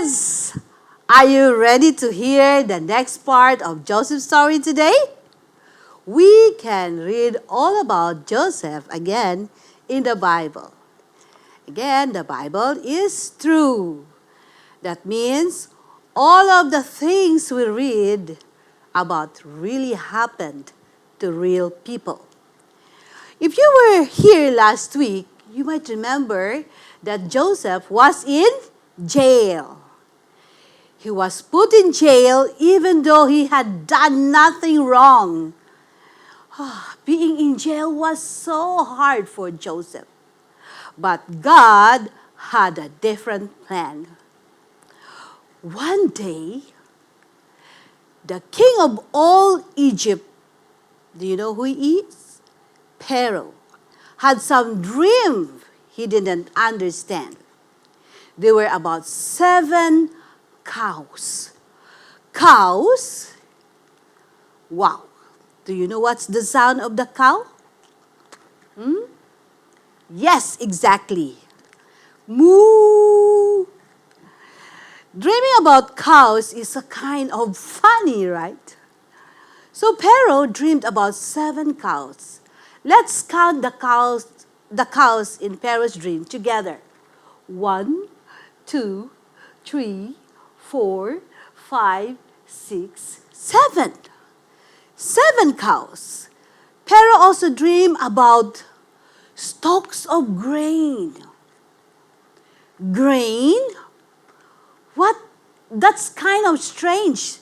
kids! Are you ready to hear the next part of Joseph's story today? We can read all about Joseph again in the Bible. Again, the Bible is true. That means all of the things we read about really happened to real people. If you were here last week, you might remember that Joseph was in jail. He was put in jail even though he had done nothing wrong. Being in jail was so hard for Joseph. But God had a different plan. One day, the king of all Egypt, do you know who he is? Pharaoh, had some dream he didn't understand. There were about 7 cows. Cows? Wow. Do you know what's the sound of the cow? Yes, exactly. Moo. Dreaming about cows is a kind of funny, right? So Pharaoh dreamed about 7 cows. Let's count the cows in Pharaoh's dream together. 1, 2, 3, 4, 5, 6, 7. 7 cows. Pharaoh also dreamed about stalks of grain. Grain? What? That's kind of strange.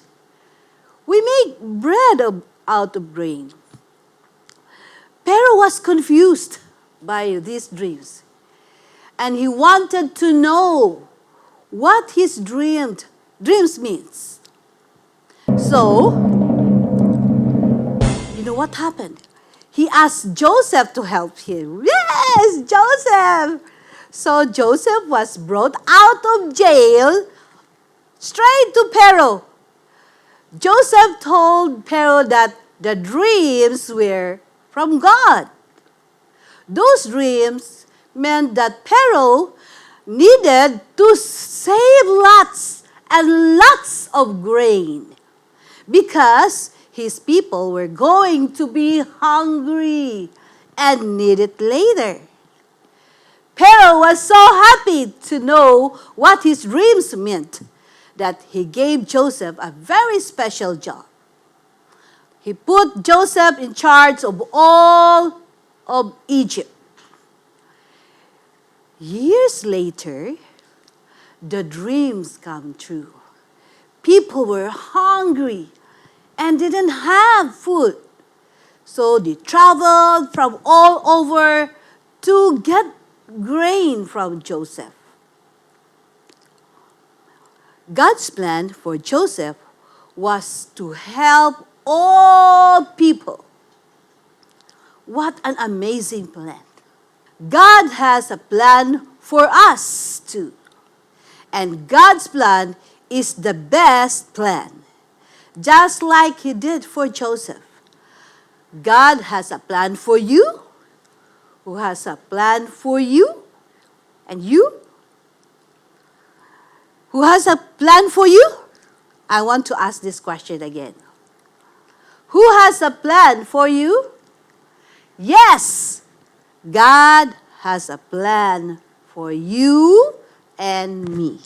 We make bread out of grain. Pharaoh was confused by these dreams, and he wanted to know what his dreams means. So, you know what happened? He asked Joseph to help him. Yes, Joseph! So Joseph was brought out of jail straight to Pharaoh. Joseph told Pharaoh that the dreams were from God. Those dreams meant that Pharaoh needed to save lots and lots of grain because his people were going to be hungry and need it later. Pharaoh was so happy to know what his dreams meant that he gave Joseph a very special job. He put Joseph in charge of all of Egypt. Years later, the dreams come true. People were hungry and didn't have food. So they traveled from all over to get grain from Joseph. God's plan for Joseph was to help all people. What an amazing plan. God has a plan for us too. And God's plan is the best plan. Just like He did for Joseph. God has a plan for you. Who has a plan for you? And you? Who has a plan for you? I want to ask this question again. Who has a plan for you? Yes, God has a plan for you and me.